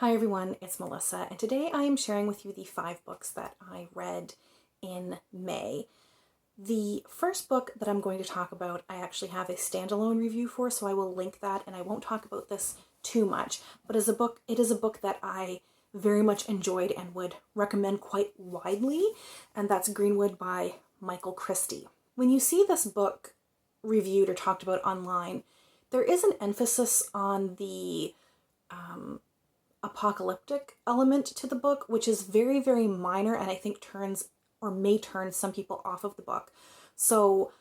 Hi everyone, it's Melissa, and today I am sharing with you the 5 books that I read in May. The first book that I'm going to talk about, I actually have a standalone review for, so I will link that, and I won't talk about this too much, but it is a book that I very much enjoyed and would recommend quite widely, and that's Greenwood by Michael Christie. When you see this book reviewed or talked about online, there is an emphasis on the apocalyptic element to the book, which is very, very minor and I think turns or may turn some people off of the book. So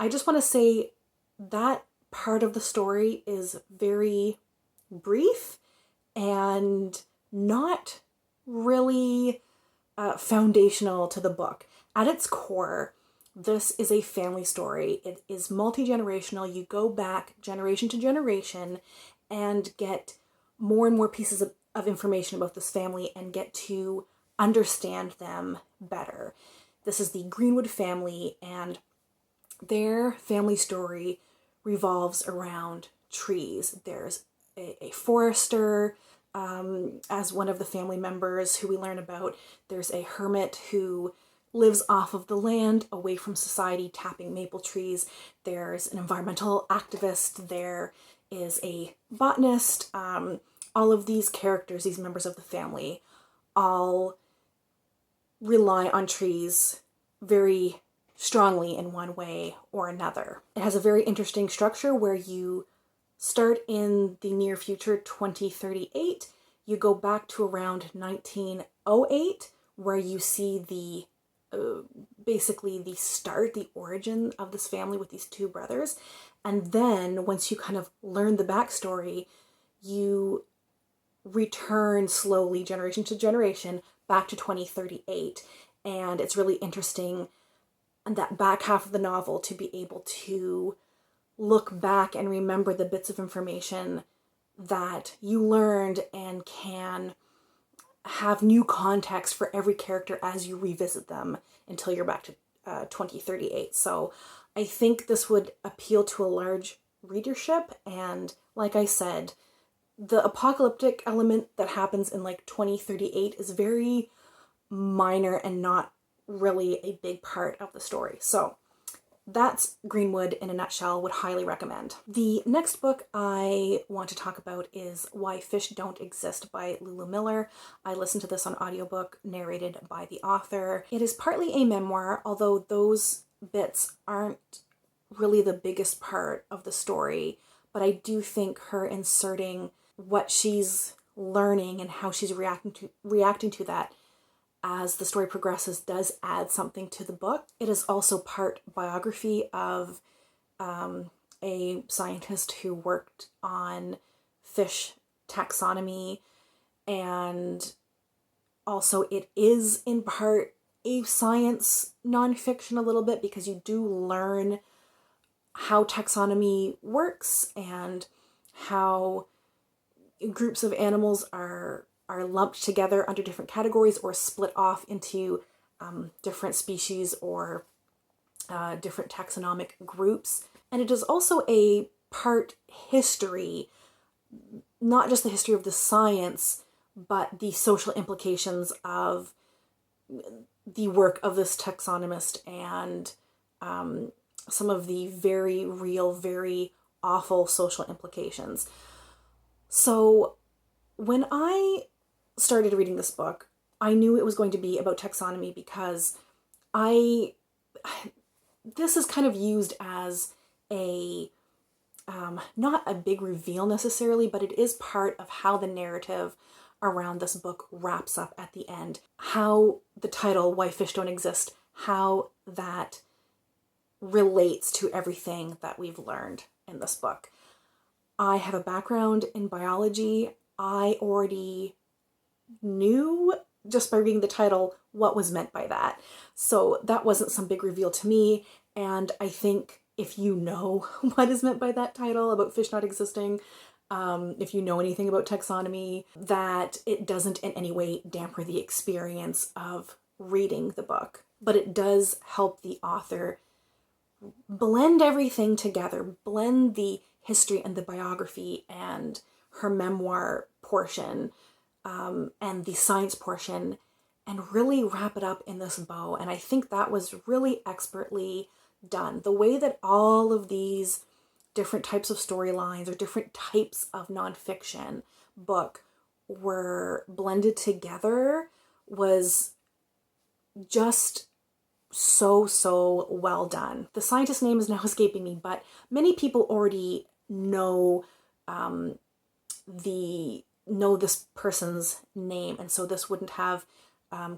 I just want to say that part of the story is very brief and not really foundational to the book. At its core, this is a family story. It is multi-generational. You go back generation to generation and get more and more pieces of information about this family and get to understand them better. This is the Greenwood family, and their family story revolves around trees. There's a forester as one of the family members who we learn about. There's a hermit who lives off of the land, away from society, tapping maple trees. There's an environmental activist. There is a botanist. All of these characters, these members of the family, all rely on trees very strongly in one way or another. It has a very interesting structure where you start in the near future, 2038. You go back to around 1908, where you see the basically the start, the origin of this family with these 2 brothers. And then once you kind of learn the backstory, you return slowly, generation to generation, back to 2038. And it's really interesting in that back half of the novel to be able to look back and remember the bits of information that you learned and can have new context for every character as you revisit them until you're back to 2038. So I think this would appeal to a large readership, and like I said, the apocalyptic element that happens in like 2038 is very minor and not really a big part of the story. So that's Greenwood in a nutshell. Would highly recommend. The next book I want to talk about is Why Fish Don't Exist by Lulu Miller. I listened to this on audiobook, narrated by the author. It is partly a memoir, although those bits aren't really the biggest part of the story, but I do think her inserting what she's learning and how she's reacting to that as the story progresses does add something to the book. It is also part biography of a scientist who worked on fish taxonomy, and also it is in part a science nonfiction a little bit, because you do learn how taxonomy works and how groups of animals are lumped together under different categories or split off into different species or different taxonomic groups. And it is also a part history, not just the history of the science, but the social implications of the work of this taxonomist and some of the very real, very awful social implications. So when I started reading this book, I knew it was going to be about taxonomy because this is kind of used as a, not a big reveal necessarily, but it is part of how the narrative around this book wraps up at the end. How the title, Why Fish Don't Exist, how that relates to everything that we've learned in this book. I have a background in biology. I already knew just by reading the title what was meant by that. So that wasn't some big reveal to me. And I think if you know what is meant by that title about fish not existing, if you know anything about taxonomy, that it doesn't in any way dampen the experience of reading the book. But it does help the author blend everything together, blend the history and the biography and her memoir portion and the science portion and really wrap it up in this bow. And I think that was really expertly done. The way that all of these different types of storylines or different types of nonfiction book were blended together was just so well done. The scientist's name is now escaping me, but many people already know this person's name, and so this wouldn't have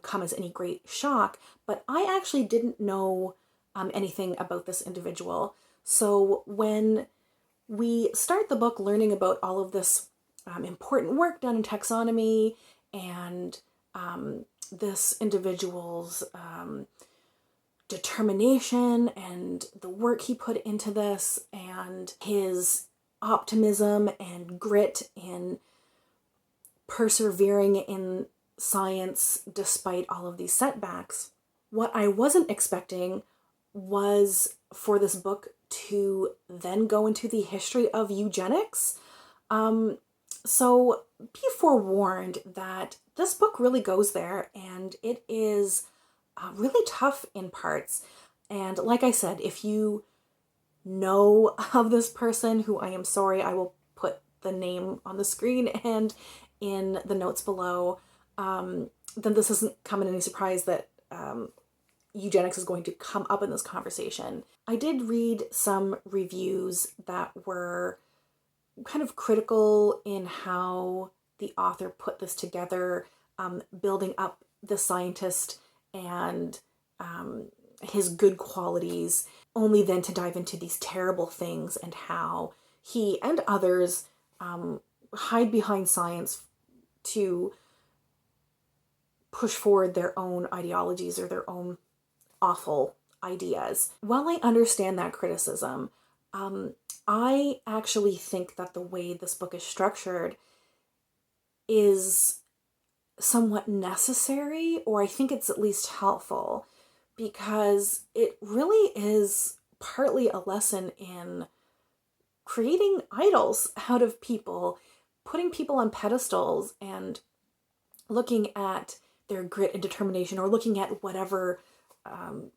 come as any great shock. But I actually didn't know anything about this individual. So when we start the book learning about all of this important work done in taxonomy and this individual's determination and the work he put into this and his optimism and grit in persevering in science despite all of these setbacks, what I wasn't expecting was for this book to then go into the history of eugenics. So be forewarned that this book really goes there, and it is really tough in parts. And like I said, if you know of this person, who I am sorry, I will put the name on the screen and in the notes below, then this isn't come as any surprise that eugenics is going to come up in this conversation. I did read some reviews that were kind of critical in how the author put this together, building up the scientist and his good qualities, only then to dive into these terrible things and how he and others hide behind science to push forward their own ideologies or their own awful ideas. While I understand that criticism, I actually think that the way this book is structured is somewhat necessary, or I think it's at least helpful, because it really is partly a lesson in creating idols out of people, putting people on pedestals and looking at their grit and determination, or looking at whatever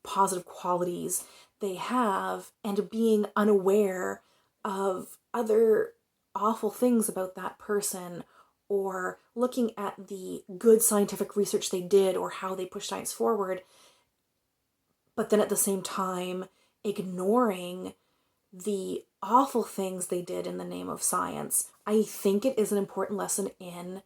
positive qualities they have, and being unaware of other awful things about that person, or looking at the good scientific research they did or how they pushed science forward, but then at the same time ignoring the awful things they did in the name of science. I think it is an important lesson in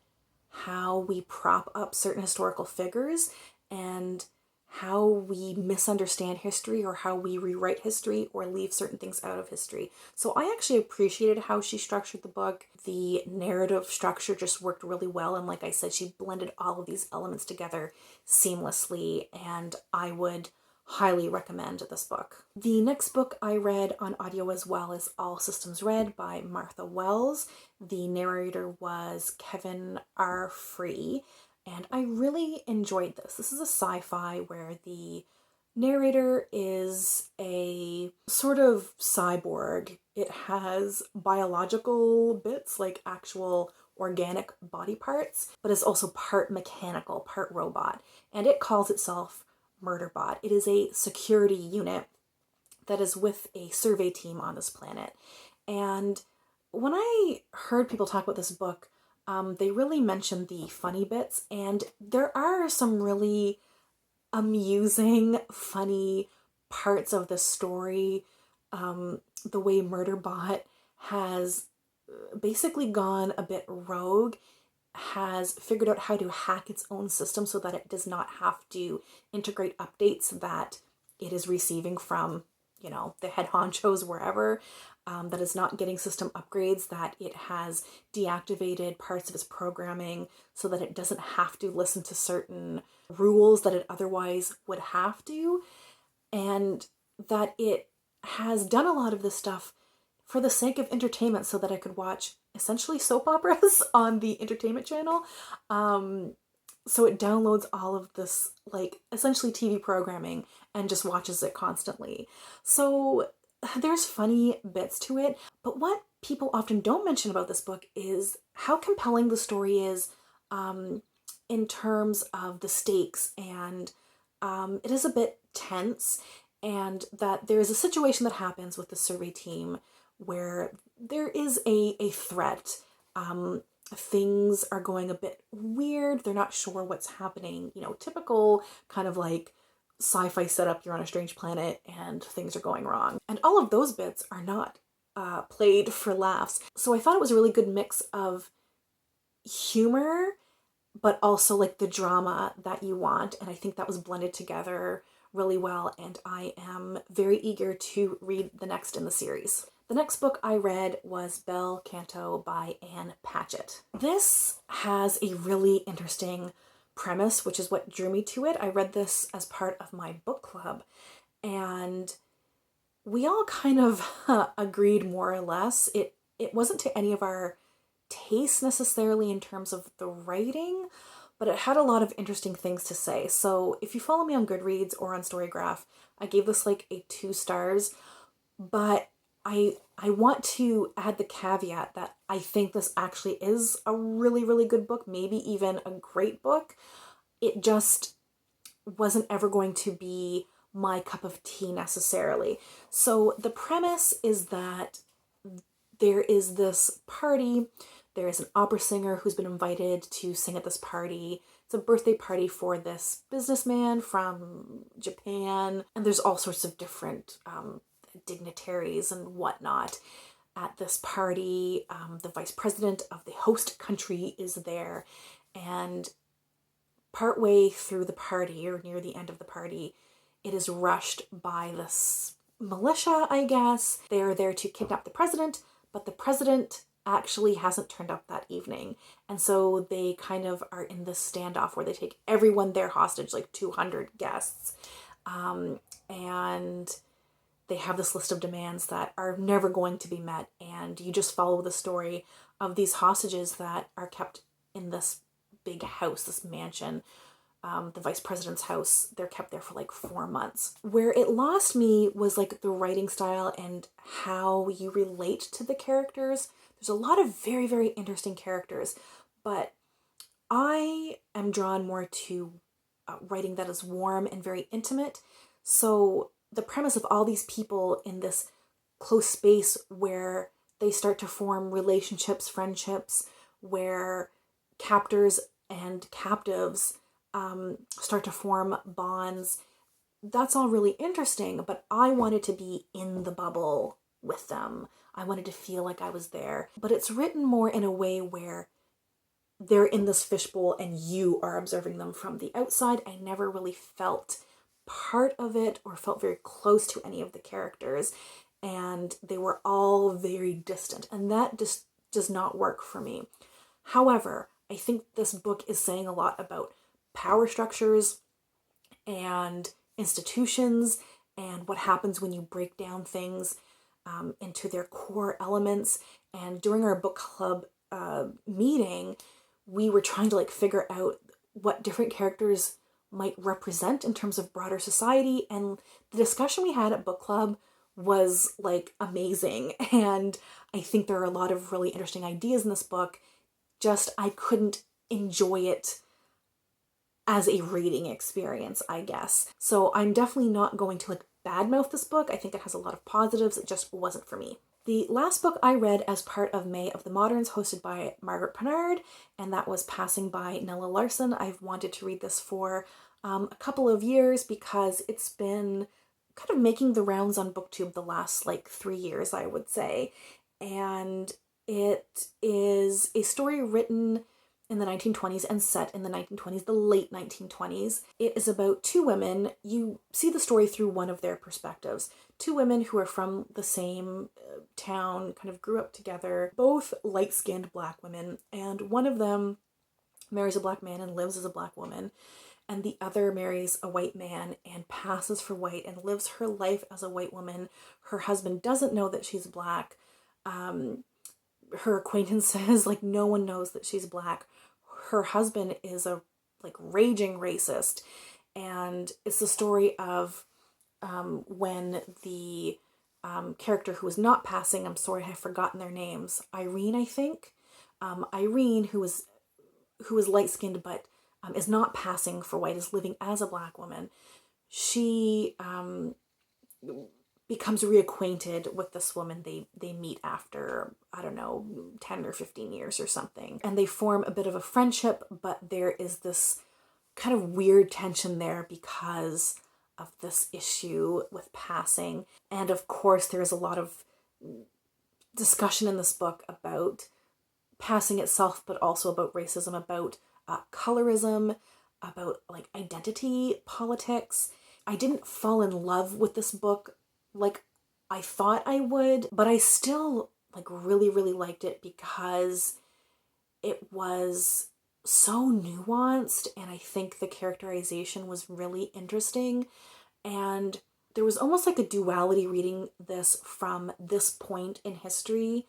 how we prop up certain historical figures and how we misunderstand history, or how we rewrite history or leave certain things out of history. So I actually appreciated how she structured the book. The narrative structure just worked really well, and like I said, she blended all of these elements together seamlessly, and I would highly recommend this book. The next book I read on audio as well is All Systems Red by Martha Wells. The narrator was Kevin R. Free, and I really enjoyed this. This is a sci-fi where the narrator is a sort of cyborg. It has biological bits, like actual organic body parts, but is also part mechanical, part robot, and it calls itself Murderbot. It is a security unit that is with a survey team on this planet. And when I heard people talk about this book, they really mentioned the funny bits, and there are some really amusing, funny parts of the story. The way Murderbot has basically gone a bit rogue, has figured out how to hack its own system so that it does not have to integrate updates that it is receiving from, the head honchos wherever, that is not getting system upgrades, that it has deactivated parts of its programming so that it doesn't have to listen to certain rules that it otherwise would have to, and that it has done a lot of this stuff for the sake of entertainment so that I could watch essentially soap operas on the entertainment channel. So it downloads all of this, essentially TV programming and just watches it constantly. So there's funny bits to it, but what people often don't mention about this book is how compelling the story is in terms of the stakes, and it is a bit tense, and that there is a situation that happens with the survey team where there is a threat. Things are going a bit weird. They're not sure what's happening. Typical kind of like sci-fi setup. You're on a strange planet and things are going wrong. And all of those bits are not played for laughs. So I thought it was a really good mix of humor, but also like the drama that you want. And I think that was blended together really well. And I am very eager to read the next in the series. The next book I read was Bel Canto by Ann Patchett. This has a really interesting premise, which is what drew me to it. I read this as part of my book club, and we all kind of agreed more or less. It wasn't to any of our taste necessarily in terms of the writing, but it had a lot of interesting things to say. So if you follow me on Goodreads or on Storygraph, I gave this like a 2 stars, but I want to add the caveat that I think this actually is a really, really good book, maybe even a great book. It just wasn't ever going to be my cup of tea necessarily. So the premise is that there is this party. There is an opera singer who's been invited to sing at this party. It's a birthday party for this businessman from Japan. And there's all sorts of different dignitaries and whatnot at this party. The vice president of the host country is there. And partway through the party, or near the end of the party, it is rushed by this militia, I guess. They are there to kidnap the president, but the president actually hasn't turned up that evening. And so they kind of are in this standoff where they take everyone there hostage, like 200 guests. And they have this list of demands that are never going to be met. And you just follow the story of these hostages that are kept in this big house, this mansion, the vice president's house. They're kept there for like 4 months. Where it lost me was like the writing style and how you relate to the characters. There's a lot of very, very interesting characters, but I am drawn more to writing that is warm and very intimate. So the premise of all these people in this close space where they start to form relationships, friendships, where captors and captives start to form bonds. That's all really interesting, but I wanted to be in the bubble with them. I wanted to feel like I was there. But it's written more in a way where they're in this fishbowl and you are observing them from the outside. I never really felt part of it or felt very close to any of the characters, and they were all very distant, and that just does not work for me. However, I think this book is saying a lot about power structures and institutions and what happens when you break down things into their core elements. And during our book club meeting, we were trying to like figure out what different characters might represent in terms of broader society. And the discussion we had at book club was like amazing. And I think there are a lot of really interesting ideas in this book. Just I couldn't enjoy it as a reading experience, I guess. So I'm definitely not going to like badmouth this book. I think it has a lot of positives. It just wasn't for me. The last book I read as part of May of the Moderns, hosted by Margaret Pennard, and that was Passing by Nella Larsen. I've wanted to read this for a couple of years because it's been kind of making the rounds on BookTube the last like 3 years, I would say. And it is a story written in the 1920s and set in the 1920s, the late 1920s. It is about 2 women. You see the story through one of their perspectives. 2 women who are from the same town, kind of grew up together, both light-skinned Black women, and one of them marries a Black man and lives as a Black woman, and the other marries a white man and passes for white and lives her life as a white woman. Her husband doesn't know that she's Black. Her acquaintances, like, no one knows that she's Black. Her husband is a like raging racist, and it's the story of when the character who is not passing, I'm sorry, I've forgotten their names, Irene, I think. Irene, who was who is light-skinned but is not passing for white, is living as a Black woman. She becomes reacquainted with this woman they meet after, I don't know, 10 or 15 years or something. And they form a bit of a friendship, but there is this kind of weird tension there because of this issue with passing. And of course, there's a lot of discussion in this book about passing itself, but also about racism, about colorism, about like identity politics. I didn't fall in love with this book like I thought I would, but I still like really, really liked it because it was so nuanced, and I think the characterization was really interesting. And there was almost like a duality reading this from this point in history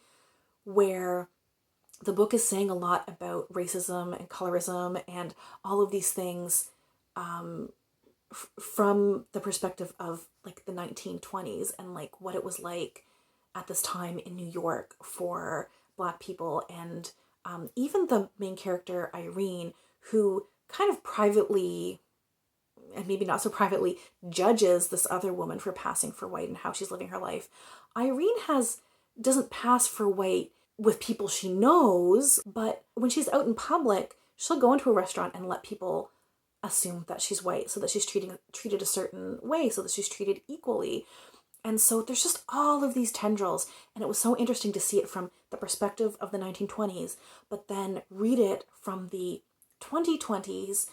where the book is saying a lot about racism and colorism and all of these things from the perspective of like the 1920s and like what it was like at this time in New York for Black people. And even the main character, Irene, who kind of privately, and maybe not so privately, judges this other woman for passing for white and how she's living her life. Irene doesn't pass for white with people she knows, but when she's out in public, she'll go into a restaurant and let people assume that she's white so that she's treated a certain way, so that she's treated equally. And so there's just all of these tendrils, and it was so interesting to see it from the perspective of the 1920s, but then read it from the 2020s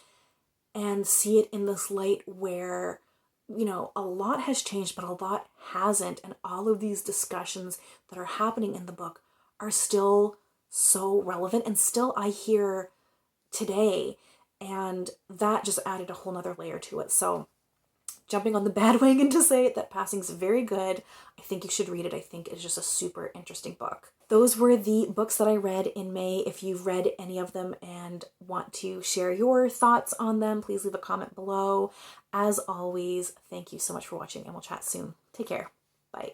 and see it in this light where, you know, a lot has changed, but a lot hasn't. And all of these discussions that are happening in the book are still so relevant and still I hear today. And that just added a whole nother layer to it. So jumping on the bandwagon to say that Passing's very good. I think you should read it. I think it's just a super interesting book. Those were the books that I read in May. If you've read any of them and want to share your thoughts on them, please leave a comment below. As always, thank you so much for watching, and we'll chat soon. Take care. Bye.